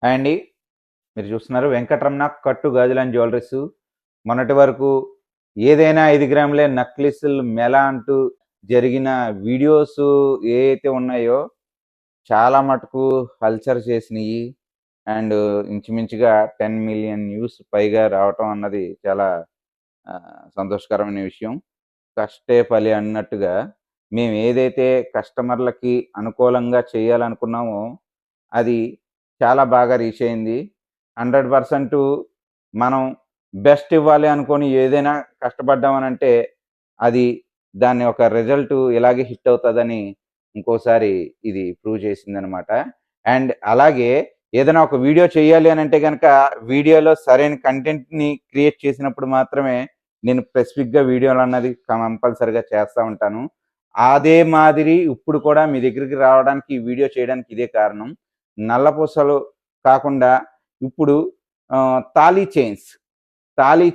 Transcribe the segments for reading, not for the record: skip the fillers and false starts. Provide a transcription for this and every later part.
Hi అండి. మీరు చూస్తున్నారు వెంకటరమణ కట్టు గాజులు అండ్ జ్యువెలరీస్. మొన్నటి వరకు ఏదైనా 5 గ్రాములే నక్లీసులు మెల అంటూ జరిగిన వీడియోస్ ఏవైతే ఉన్నాయో చాలా మటుకు హల్చర్ చేసినయి. అండ్ ఇంచుమించుగా 10 మిలియన్ వ్యూస్ పైగా రావటం అన్నది చాలా సంతోషకరమైన విషయం. కష్టే ఫలి అన్నట్టుగా మేము ఏదైతే కస్టమర్లకి అనుకూలంగా చేయాలనుకున్నామో అది చాలా బాగా రీచ్ అయింది. 100% మనం బెస్ట్ ఇవ్వాలి అనుకోని ఏదైనా కష్టపడ్డామనంటే అది దాన్ని ఒక రిజల్ట్ ఇలాగే హిట్ అవుతదని ఇంకోసారి ఇది ప్రూవ్ చేసిందనమాట. అండ్ అలాగే ఏదైనా ఒక వీడియో చేయాలి అనంటే గనక వీడియోలో సరైన కంటెంట్‌ని క్రియేట్ చేసినప్పుడు మాత్రమే నేను స్పెసిఫిక్‌గా వీడియోలన్నది కంపల్సరీగా చేస్తా ఉంటాను. అదే మాదిరి ఇప్పుడు కూడా మీ దగ్గరికి రావడానికి ఈ వీడియో చేయడానికి ఇదే కారణం. నల్లపూసలు కాకుండా ఇప్పుడు తాళీ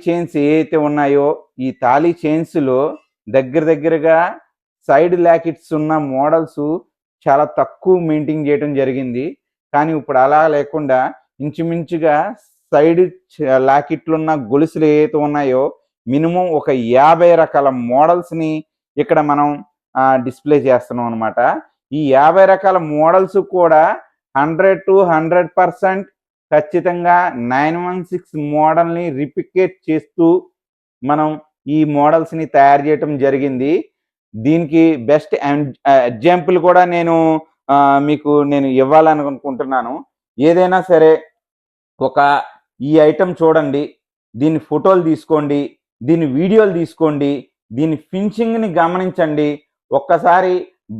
చైన్స్ ఏవైతే ఉన్నాయో ఈ తాళీ చైన్స్‌లో దగ్గరగా సైడ్ లాకెట్స్ ఉన్న మోడల్స్ చాలా తక్కువ మెయింటైన్ చేయటం జరిగింది. కానీ ఇప్పుడు అలా లేకుండా ఇంచుమించుగా సైడ్ లాకెట్లున్న గొలుసులు ఏవైతే ఉన్నాయో మినిమమ్ ఒక 50 రకాల మోడల్స్‌ని ఇక్కడ మనం డిస్‌ప్లే చేస్తున్నాం అనమాట. ఈ 50 రకాల మోడల్స్ కూడా 100% ఖచ్చితంగా 916 మోడల్‌ని రిప్లికేట్ చేస్తూ మనం ఈ మోడల్స్‌ని తయారు చేయటం జరిగింది. దీనికి బెస్ట్ ఎగ్జాంపుల్ కూడా మీకు నేను ఇవ్వాలనుకుంటున్నాను. ఏదైనా సరే ఒక ఈ ఐటెమ్ చూడండి, దీని ఫోటోలు తీసుకోండి, దీని వీడియోలు తీసుకోండి, దీని ఫినిషింగ్‌ని గమనించండి. ఒక్కసారి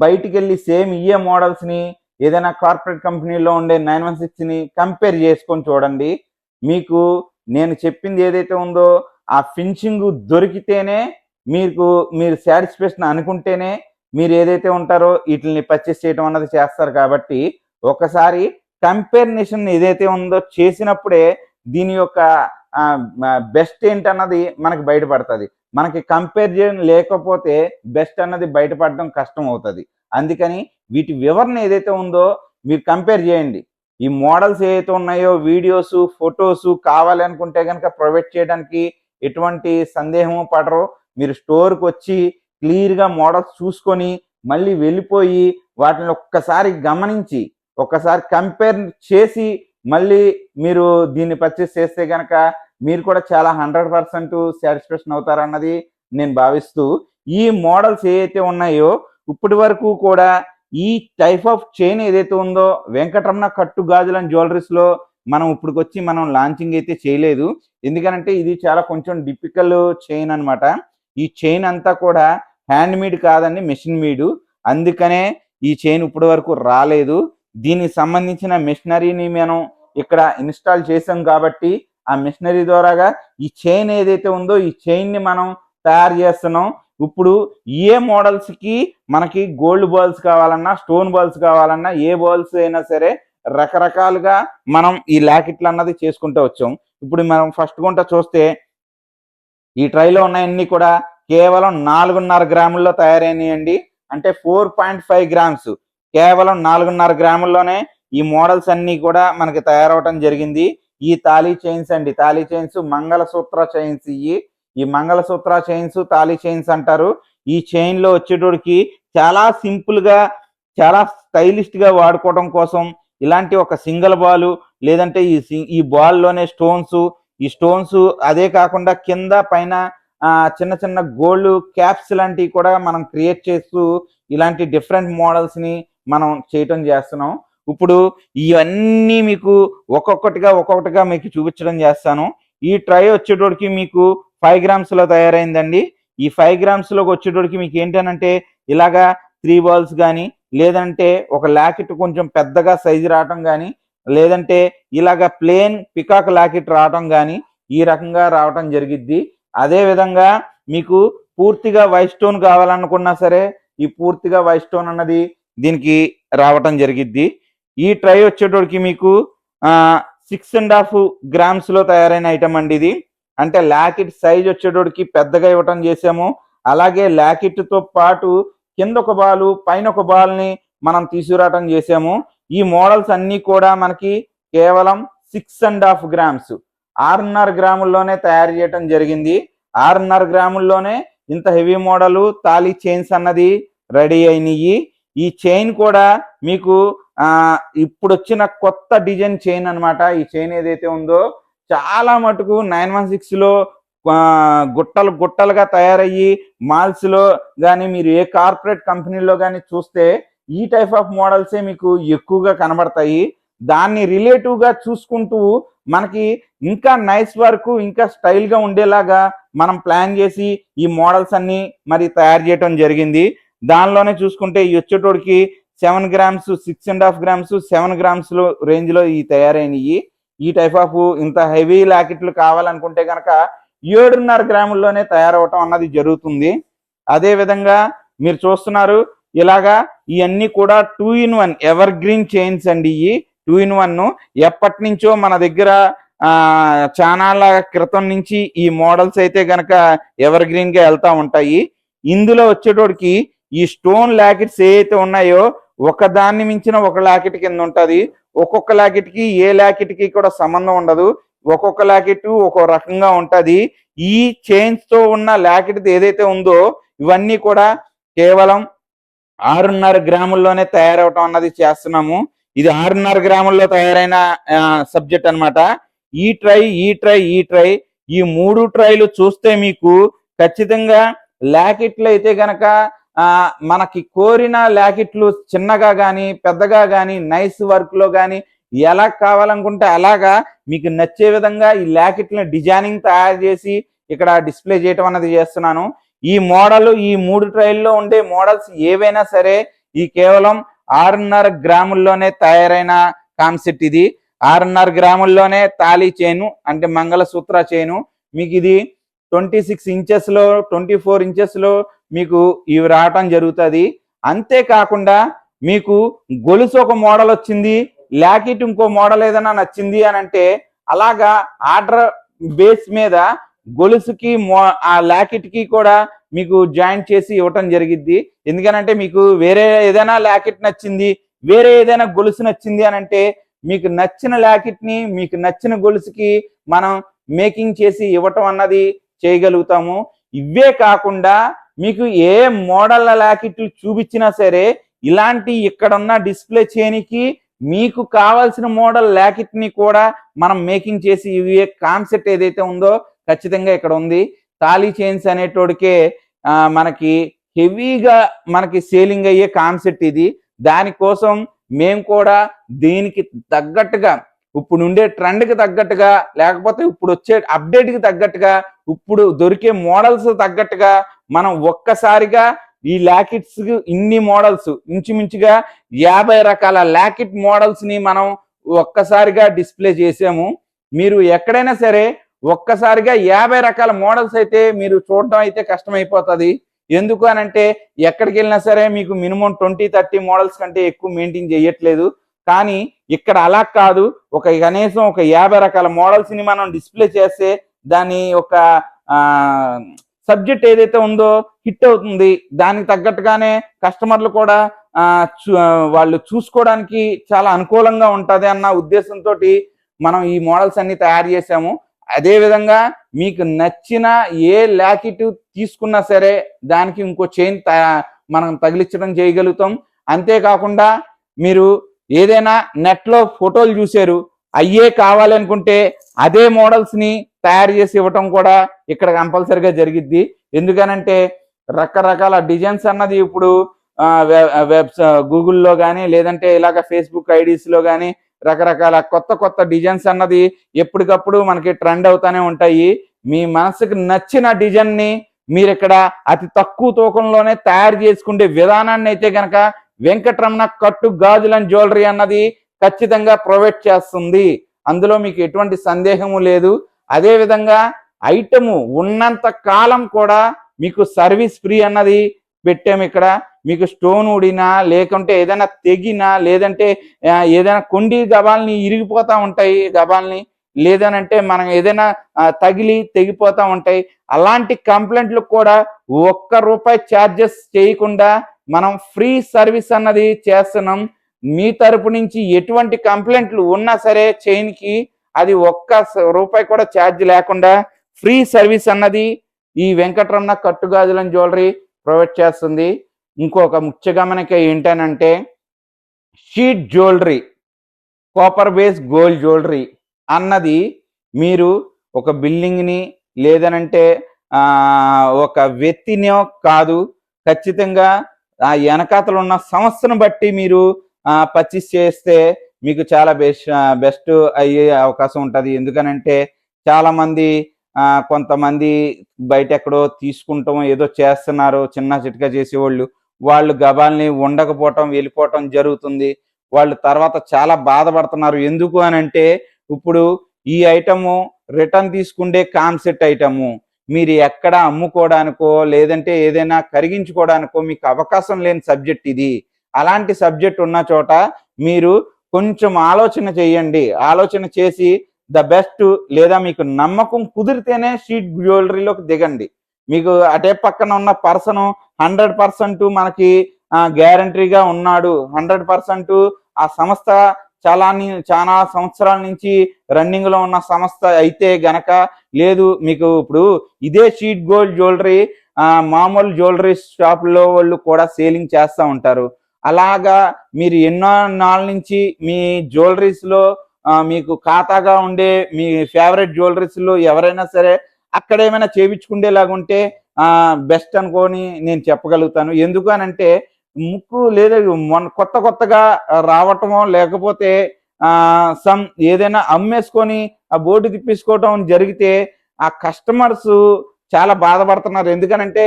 బయటికెళ్ళి సేమ్ ఇయే మోడల్స్‌ని ఏదైనా కార్పొరేట్ కంపెనీలో ఉండే 916ని కంపేర్ చేసుకొని చూడండి. మీకు నేను చెప్పింది ఏదైతే ఉందో ఆ ఫినిషింగ్ దొరికితేనే మీరు సాటిస్ఫాక్షన్ అనుకుంటేనే మీరు ఏదైతే ఉంటారో వీటిని పర్చేస్ చేయడం అన్నది చేస్తారు కాబట్టి ఒకసారి కంపారిజన్ ఏదైతే ఉందో చేసినప్పుడే దీని యొక్క బెస్ట్ ఏంటన్నది మనకి బయటపడుతుంది. మనకి కంపారిజన్ లేకపోతే బెస్ట్ అన్నది బయటపడడం కష్టం అవుతుంది. అందుకని వీటి వివరణ ఏదైతే ఉందో మీరు కంపేర్ చేయండి. ఈ మోడల్స్ ఏవైతే ఉన్నాయో వీడియోస్ ఫొటోస్ కావాలి అనుకుంటే కనుక ప్రొవైడ్ చేయడానికి ఎటువంటి సందేహము పడరు. మీరు స్టోర్కి వచ్చి క్లియర్గా మోడల్స్ చూసుకొని మళ్ళీ వెళ్ళిపోయి వాటిని ఒక్కసారి గమనించి ఒక్కసారి కంపేర్ చేసి మళ్ళీ మీరు దీన్ని పర్చేస్ చేస్తే కనుక మీరు కూడా చాలా 100% సాటిస్ఫాక్షన్ అవుతారన్నది నేను భావిస్తూ ఈ మోడల్స్ ఏవైతే ఉన్నాయో ఇప్పటి వరకు కూడా ఈ టైప్ ఆఫ్ చైన్ ఏదైతే ఉందో వెంకటరమణ కట్టు గాజులు అండ్ జ్యువెలరీస్లో మనం ఇప్పటికొచ్చి మనం లాంచింగ్ అయితే చేయలేదు. ఎందుకంటే ఇది చాలా కొంచెం డిఫికల్ చైన్ అనమాట. ఈ చైన్ అంతా కూడా హ్యాండ్ మేడ్ కాదండి, మెషిన్ మేడ్. అందుకనే ఈ చైన్ ఇప్పటి వరకు రాలేదు. దీనికి సంబంధించిన మెషినరీని మనం ఇక్కడ ఇన్స్టాల్ చేసాం కాబట్టి ఆ మెషినరీ ద్వారాగా ఈ చైన్ ఏదైతే ఉందో ఈ చైన్ని మనం తయారు చేస్తున్నాం. ఇప్పుడు ఏ మోడల్స్కి మనకి గోల్డ్ బాల్స్ కావాలన్నా స్టోన్ బాల్స్ కావాలన్నా ఏ బాల్స్ అయినా సరే రకరకాలుగా మనం ఈ లాకెట్లు అన్నది చేసుకుంటూ వచ్చాం. ఇప్పుడు మనం ఫస్ట్ గుంట చూస్తే ఈ ట్రైలో ఉన్నాయన్నీ కూడా కేవలం 4.5 గ్రాముల్లో తయారైనాయండి. అంటే 4.5 గ్రామ్స్ కేవలం 4.5 గ్రాముల్లోనే ఈ మోడల్స్ అన్నీ కూడా మనకి తయారవటం జరిగింది. ఈ తాళీ చైన్స్ అండి, తాళీ చైన్స్ మంగళసూత్ర చైన్స్. ఈ మంగళసూత్ర చైన్స్ తాళీ చైన్స్ అంటారు. ఈ చైన్లో వచ్చేటోడికి చాలా సింపుల్గా చాలా స్టైలిష్గా వాడుకోవడం కోసం ఇలాంటి ఒక సింగిల్ బాల్ లేదంటే ఈ బాల్లోనే ఈ స్టోన్స్ అదే కాకుండా కింద పైన చిన్న చిన్న గోల్డ్ క్యాప్స్ లాంటివి కూడా మనం క్రియేట్ చేస్తూ ఇలాంటి డిఫరెంట్ మోడల్స్ని మనం చేయటం చేస్తున్నాం. ఇప్పుడు ఇవన్నీ మీకు ఒక్కొక్కటిగా మీకు చూపించడం చేస్తాను. ఈ ట్రై వచ్చేటోడికి మీకు 5 గ్రామ్స్లో తయారైందండి. ఈ 5 గ్రామ్స్లోకి వచ్చేటోడికి మీకు ఏంటనంటే ఇలాగా 3 బాల్స్ కానీ లేదంటే ఒక లాకెట్ కొంచెం పెద్దగా సైజు రావటం కానీ లేదంటే ఇలాగ ప్లేన్ పికాక్ లాకెట్ రావటం కానీ ఈ రకంగా రావటం జరిగిద్ది. అదేవిధంగా మీకు పూర్తిగా వైట్ స్టోన్ కావాలనుకున్నా సరే ఈ పూర్తిగా వైట్ స్టోన్ అన్నది దీనికి రావటం జరిగిద్ది. ఈ ట్రై వచ్చేటోడికి మీకు 6.5 గ్రామ్స్లో తయారైన ఐటమ్ అండి ఇది. అంటే లాకెట్ సైజ్ వచ్చేటోడికి పెద్దగా ఇవ్వటం చేసాము. అలాగే లాకెట్తో పాటు కింద ఒక బాల్ పైన ఒక బాల్ని మనం తీసుకురావటం చేసాము. ఈ మోడల్స్ అన్నీ కూడా మనకి కేవలం 6.5 గ్రామ్స్, 6.5 గ్రాముల్లోనే తయారు చేయటం జరిగింది. 6.5 గ్రాముల్లోనే ఇంత హెవీ మోడల్ తాళీ చైన్స్ అన్నది రెడీ అయినాయి. ఈ చైన్ కూడా మీకు ఇప్పుడు వచ్చిన కొత్త డిజైన్ చైన్ అన్నమాట. ఈ చైన్ ఏదైతే ఉందో చాలా మటుకు 916లో గుట్టలు గుట్టలుగా తయారయ్యి మాల్స్లో కానీ మీరు ఏ కార్పొరేట్ కంపెనీలో కానీ చూస్తే ఈ టైప్ ఆఫ్ మోడల్సే మీకు ఎక్కువగా కనబడతాయి. దాన్ని రిలేటివ్గా చూసుకుంటూ మనకి ఇంకా నైస్ వర్క్, ఇంకా స్టైల్గా ఉండేలాగా మనం ప్లాన్ చేసి ఈ మోడల్స్ అన్ని మరి తయారు చేయటం జరిగింది. దానిలోనే చూసుకుంటే ఈ వచ్చేటోడికి 7 గ్రామ్స్, 6.5 గ్రామ్స్, 7 గ్రామ్స్ రేంజ్లో ఈ తయారైనవి. ఈ టైప్ ఆఫ్ ఇంత హెవీ లాకెట్లు కావాలనుకుంటే కనుక 7.5 గ్రాముల్లోనే తయారవటం అన్నది జరుగుతుంది. అదే విధంగా మీరు చూస్తున్నారు ఇలాగా ఇవన్నీ కూడా 2-in-1 ఎవర్ గ్రీన్ చైన్స్ అండి. ఇవి 2-in-1 ఎప్పటి నుంచో మన దగ్గర చానాళ్ళ క్రితం నుంచి ఈ మోడల్స్ అయితే గనక ఎవర్ గ్రీన్ గా వెళ్తా ఉంటాయి. ఇందులో వచ్చేటోడికి ఈ స్టోన్ లాకెట్స్ ఏవైతే ఉన్నాయో ఒక దాన్ని మించిన ఒక లాకెట్ కింద ఉంటది. ఒక్కొక్క లాకెట్ కి ఏ లాకెట్ కి కూడా సంబంధం ఉండదు. ఒక్కొక్క లాకెట్ ఒక్కో రకంగా ఉంటది. ఈ చైన్స్ తో ఉన్న లాకెట్ ఏదైతే ఉందో ఇవన్నీ కూడా కేవలం 6.5 గ్రాముల్లోనే తయారవటం అన్నది చేస్తున్నాము. ఇది 6.5 గ్రాముల్లో తయారైన సబ్జెక్ట్ అన్నమాట. ఈ ట్రై ఈ 3 ట్రైలు చూస్తే మీకు ఖచ్చితంగా లాకెట్లు అయితే గనక మనకి కోరిన లాకెట్లు చిన్నగా కానీ పెద్దగా కానీ నైస్ వర్క్ లో కానీ ఎలా కావాలనుకుంటే అలాగా మీకు నచ్చే విధంగా ఈ లాకెట్లను డిజైనింగ్ తయారు చేసి ఇక్కడ డిస్ప్లే చేయటం అన్నది చేస్తున్నాను. ఈ మోడల్ ఈ 3 ట్రైల్లో ఉండే మోడల్స్ ఏవైనా సరే ఈ కేవలం 6.5 గ్రాముల్లోనే తయారైన కాన్సెప్ట్. ఇది 6.5 గ్రాముల్లోనే తాళీ చైను అంటే మంగళసూత్ర చైను. మీకు ఇది 26 ఇంచెస్లో 24 ఇంచెస్లో మీకు ఇవి రావటం జరుగుతుంది. అంతేకాకుండా మీకు గొలుసు ఒక మోడల్ వచ్చింది, లాకెట్ ఇంకో మోడల్ ఏదైనా నచ్చింది అని అంటే అలాగా ఆర్డర్ బేస్ మీద గొలుసుకి ఆ లాకెట్ కి కూడా మీకు జాయింట్ చేసి ఇవ్వటం జరిగిద్ది. ఎందుకనంటే మీకు వేరే ఏదైనా లాకెట్ నచ్చింది, వేరే ఏదైనా గొలుసు నచ్చింది అని అంటే మీకు నచ్చిన లాకెట్ ని మీకు నచ్చిన గొలుసుకి మనం మేకింగ్ చేసి ఇవ్వటం అన్నది చేయగలుగుతాము. ఇవే కాకుండా మీకు ఏ మోడల్ లాకెట్లు చూపించినా సరే ఇలాంటి ఇక్కడున్న డిస్ప్లే చేయనికి మీకు కావాల్సిన మోడల్ లాకెట్ ని కూడా మనం మేకింగ్ చేసి ఇవే కాన్సెప్ట్ ఏదైతే ఉందో ఖచ్చితంగా ఇక్కడ ఉంది. తాళీ చైన్స్ అనేటోడికే మనకి హెవీగా మనకి సేలింగ్ అయ్యే కాన్సెప్ట్ ఇది. దానికోసం మేము కూడా దీనికి తగ్గట్టుగా ఇప్పుడు ఉండే ట్రెండ్కి తగ్గట్టుగా లేకపోతే ఇప్పుడు వచ్చే అప్డేట్కి తగ్గట్టుగా ఇప్పుడు దొరికే మోడల్స్ తగ్గట్టుగా మనం ఒక్కసారిగా ఈ లాకెట్స్ ఇన్ని మోడల్స్ ఇంచుమించుగా 50 రకాల లాకెట్ మోడల్స్ ని మనం ఒక్కసారిగా డిస్ప్లే చేసాము. మీరు ఎక్కడైనా సరే ఒక్కసారిగా 50 రకాల మోడల్స్ అయితే మీరు చూడడం అయితే కష్టమైపోతుంది. ఎందుకు అనంటే ఎక్కడికి వెళ్ళినా సరే మీకు మినిమం 20-30 మోడల్స్ కంటే ఎక్కువ మెయింటైన్ చేయట్లేదు. కానీ ఇక్కడ అలా కాదు, కనీసం ఒక 50 రకాల మోడల్స్ ని మనం డిస్ప్లే చేస్తే దాని ఒక సబ్జెక్ట్ ఏదైతే ఉందో హిట్ అవుతుంది. దానికి తగ్గట్టుగానే కస్టమర్లు కూడా వాళ్ళు చూసుకోవడానికి చాలా అనుకూలంగా ఉంటది అన్న ఉద్దేశంతో మనం ఈ మోడల్స్ అన్ని తయారు చేసాము. అదే విధంగా మీకు నచ్చిన ఏ లాకెట్ తీసుకున్నా సరే దానికి ఇంకో చైన్ మనం తగిలించడం చేయగలుగుతాం. అంతేకాకుండా మీరు ఏదైనా నెట్లో ఫోటోలు చూసారు, అయ్యే కావాలనుకుంటే అదే మోడల్స్ ని తయారు చేసి ఇవ్వటం కూడా ఇక్కడ కంపల్సరిగా జరిగిద్ది. ఎందుకనంటే రకరకాల డిజైన్స్ అన్నది ఇప్పుడు గూగుల్లో కానీ లేదంటే ఇలాగ ఫేస్బుక్ ఐడీస్ లో కానీ రకరకాల కొత్త డిజైన్స్ అన్నది ఎప్పటికప్పుడు మనకి ట్రెండ్ అవుతానే ఉంటాయి. మీ మనసుకు నచ్చిన డిజైన్ ని మీరు ఇక్కడ అతి తక్కువ తూకంలోనే తయారు చేసుకునే విధానాన్ని అయితే గనక వెంకటరమణ కట్టు గాజుల జ్యువెలరీ అన్నది ఖచ్చితంగా ప్రొవైడ్ చేస్తుంది. అందులో మీకు ఎటువంటి సందేహము లేదు. అదే విధంగా ఐటము ఉన్నంత కాలం కూడా మీకు సర్వీస్ ఫ్రీ అన్నది పెట్టాము. ఇక్కడ మీకు స్టోన్ ఊడినా లేకుంటే ఏదైనా తెగినా లేదంటే ఏదైనా కొండి గబాల్ని ఇరిగిపోతా ఉంటాయి, గబాల్ని లేదనంటే మనం ఏదైనా తగిలి తెగిపోతా ఉంటాయి. అలాంటి కంప్లైంట్లకు కూడా ₹1 ఛార్జెస్ చేయకుండా మనం ఫ్రీ సర్వీస్ అన్నది చేస్తున్నాం. మీ తరపు నుంచి ఎటువంటి కంప్లైంట్లు ఉన్నా సరే చైన్కి అది ఒక్క రూపాయి కూడా ఛార్జ్ లేకుండా ఫ్రీ సర్వీస్ అన్నది ఈ వెంకటరమణ కట్టుగాజులం జ్యువెలరీ ప్రొవైడ్ చేస్తుంది. ఇంకొక ముఖ్య గమనిక ఏంటనంటే sheet jewellery, copper base gold jewellery అన్నది మీరు ఒక బిల్డింగ్ని లేదనంటే ఒక వ్యక్తినో కాదు, ఖచ్చితంగా ఆ వెనకాతలు ఉన్న సంస్థను బట్టి మీరు పర్చేస్ చేస్తే మీకు చాలా బెస్ట్ అయ్యే అవకాశం ఉంటుంది. ఎందుకనంటే చాలామంది కొంతమంది బయట ఎక్కడో తీసుకుంటాం ఏదో చేస్తున్నారు చిన్న చిట్కా చేసేవాళ్ళు, వాళ్ళు గబాల్ని ఉండకపోవటం వెళ్ళిపోవటం జరుగుతుంది. వాళ్ళు తర్వాత చాలా బాధపడుతున్నారు. ఎందుకు అనంటే ఇప్పుడు ఈ ఐటము రిటర్న్ తీసుకుంటే కాన్సెప్ట్ ఐటము మీరు ఎక్కడ అమ్ముకోవడానికో లేదంటే ఏదైనా కరిగించుకోవడానికో మీకు అవకాశం లేని సబ్జెక్ట్ ఇది. అలాంటి సబ్జెక్ట్ ఉన్న చోట మీరు కొంచెం ఆలోచన చేయండి. ఆలోచన చేసి ద బెస్ట్ లేదా మీకు నమ్మకం కుదిరితేనే షీట్ జ్యువెలరీలోకి దిగండి. మీకు అటే పక్కన ఉన్న పర్సన్ 100% మనకి గ్యారంటీగా ఉన్నాడు, 100% ఆ సంస్థ చాలా సంవత్సరాల నుంచి రన్నింగ్ లో ఉన్న సంస్థ అయితే గనక లేదు. మీకు ఇప్పుడు ఇదే షీట్ గోల్డ్ జ్యువెలరీ మామూలు జ్యువెలరీ షాపుల్లో వాళ్ళు కూడా సేలింగ్ చేస్తూ ఉంటారు. అలాగా మీరు ఎన్నో నాళ్ళ నుంచి మీ జ్యువెలరీస్ లో మీకు ఖాతాగా ఉండే మీ ఫేవరెట్ జ్యువెలరీస్ లో ఎవరైనా సరే అక్కడ ఏమైనా చేయించుకునేలాగుంటే బెస్ట్ అనుకొని నేను చెప్పగలుగుతాను. ఎందుకు అనంటే ముక్కు లేదా కొత్తగా రావటమో లేకపోతే ఏదైనా అమ్మేసుకొని ఆ బోర్డు తిప్పేసుకోవటం జరిగితే ఆ కస్టమర్స్ చాలా బాధపడుతున్నారు. ఎందుకనంటే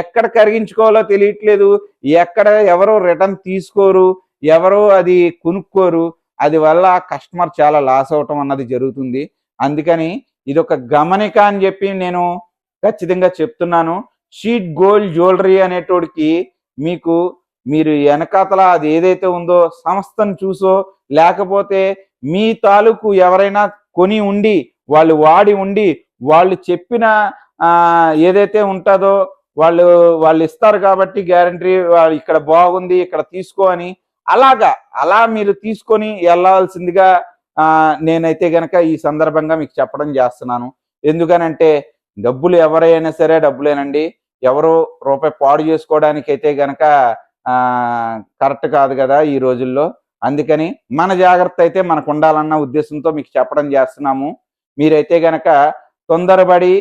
ఎక్కడ కరిగించుకోవాలో తెలియట్లేదు, ఎక్కడ ఎవరో రిటర్న్ తీసుకోరు, ఎవరో అది కొనుక్కోరు. అది వల్ల కస్టమర్ చాలా లాస్ అవటం అన్నది జరుగుతుంది. అందుకని ఇది ఒక గమనిక అని చెప్పి నేను ఖచ్చితంగా చెప్తున్నాను. షీట్ గోల్డ్ జ్యువెలరీ అనేటోడికి మీరు వెనకాతల అది ఏదైతే ఉందో సంస్థను చూసో లేకపోతే మీ తాలూకు ఎవరైనా కొని ఉండి వాళ్ళు వాడి ఉండి వాళ్ళు చెప్పిన ఏదైతే ఉంటుందో వాళ్ళు ఇస్తారు కాబట్టి గ్యారంటీ ఇక్కడ బాగుంది ఇక్కడ తీసుకో అని అలా మీరు తీసుకొని వెళ్ళాల్సిందిగా నేనైతే గనక ఈ సందర్భంగా మీకు చెప్పడం చేస్తున్నాను. ఎందుకనంటే డబ్బులు ఎవరైనా సరే డబ్బులేనండి, ఎవరో రూపాయి పాడు చేసుకోవడానికి అయితే గనక కరెక్ట్ కాదు కదా ఈ రోజుల్లో. అందుకని మన జాగ్రత్త అయితే మనకు ఉండాలన్న ఉద్దేశంతో మీకు చెప్పడం చేస్తున్నాము. మీరైతే గనక తొందరపడి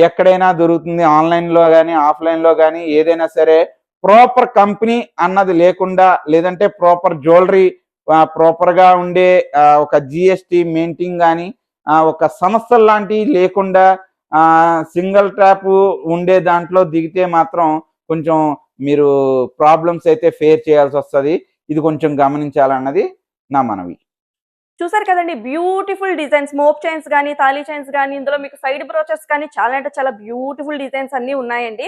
ఎక్కడైనా దొరుకుతుంది ఆన్లైన్లో కానీ ఆఫ్లైన్లో కానీ ఏదైనా సరే ప్రాపర్ కంపెనీ అన్నది లేకుండా లేదంటే ప్రాపర్ జ్యువెలరీ ప్రాపర్గా ఉండే ఒక జిఎస్టి మెయింటైన్ కానీ ఒక సంస్థ లాంటివి లేకుండా సింగిల్ ట్రాప్ ఉండే దాంట్లో దిగితే మాత్రం కొంచెం మీరు ప్రాబ్లమ్స్ అయితే ఫేస్ చేయాల్సి వస్తుంది. ఇది కొంచెం గమనించాలన్నది నా మనవి. చూసారు కదండి, బ్యూటిఫుల్ డిజైన్స్, మోప్ చైన్స్ కానీ తాళీ చైన్స్ కానీ ఇందులో మీకు సైడ్ బ్రోచెస్ కానీ చాలా అంటే చాలా బ్యూటిఫుల్ డిజైన్స్ అన్నీ ఉన్నాయండి.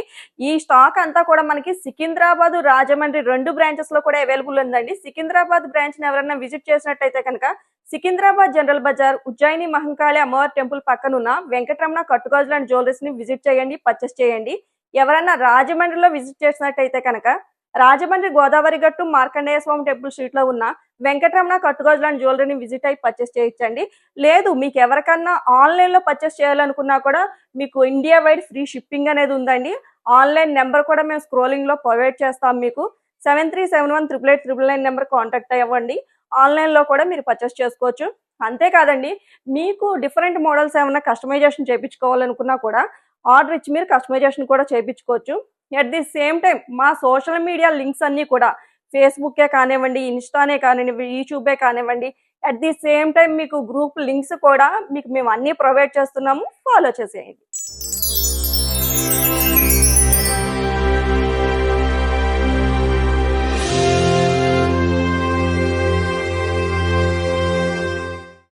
ఈ స్టాక్ అంతా కూడా మనకి సికింద్రాబాద్, రాజమండ్రి 2 బ్రాంచెస్ లో కూడా అవైలబుల్ ఉందండి. సికింద్రాబాద్ బ్రాంచ్ ని ఎవరైనా విజిట్ చేసినట్టయితే కనుక సికింద్రాబాద్ జనరల్ బజార్, ఉజ్జయిని మహంకాళి అమ్మవారి టెంపుల్ పక్కనున్న వెంకటరమణ కట్టుగాజులు అండ్ జ్యువెలరీస్ ని విజిట్ చేయండి, పర్చేస్ చేయండి. ఎవరైనా రాజమండ్రిలో విజిట్ చేసినట్టయితే కనుక రాజమండ్రి గోదావరి గట్టు మార్కండేయ స్వామి టెంపుల్ స్ట్రీట్ లో ఉన్న వెంకటరమణ కట్టుగాజులు అండ్ జ్యువెలరీని విజిట్ అయ్యి పర్చేస్ చేయొచ్చండి. లేదు మీకు ఎవరికన్నా ఆన్లైన్ లో పర్చేస్ చేయాలనుకున్నా కూడా మీకు ఇండియా వైడ్ ఫ్రీ షిప్పింగ్ అనేది ఉందండి. ఆన్లైన్ నెంబర్ కూడా మేము స్క్రోలింగ్ లో ప్రొవైడ్ చేస్తాం. మీకు 7371888899 నెంబర్ కాంటాక్ట్ అవ్వండి. ఆన్లైన్ లో కూడా మీరు పర్చేస్ చేసుకోవచ్చు. అంతేకాదండి, మీకు డిఫరెంట్ మోడల్స్ ఏమైనా కస్టమైజేషన్ చేయించుకోవాలనుకున్నా కూడా ఆర్డర్ ఇచ్చి మీరు కస్టమైజేషన్ కూడా చేయించుకోవచ్చు. ఎట్ ది సేమ్ టైం మా సోషల్ మీడియా లింక్స్ అన్నీ కూడా ఫేస్బుక్కే కానివ్వండి, ఇన్స్టానే కానివ్వండి, యూట్యూబే కానివ్వండి, అట్ ది సేమ్ టైం మీకు గ్రూప్ లింక్స్ కూడా మీకు మేము అన్నీ ప్రొవైడ్ చేస్తున్నాము. ఫాలో చేసేయండి.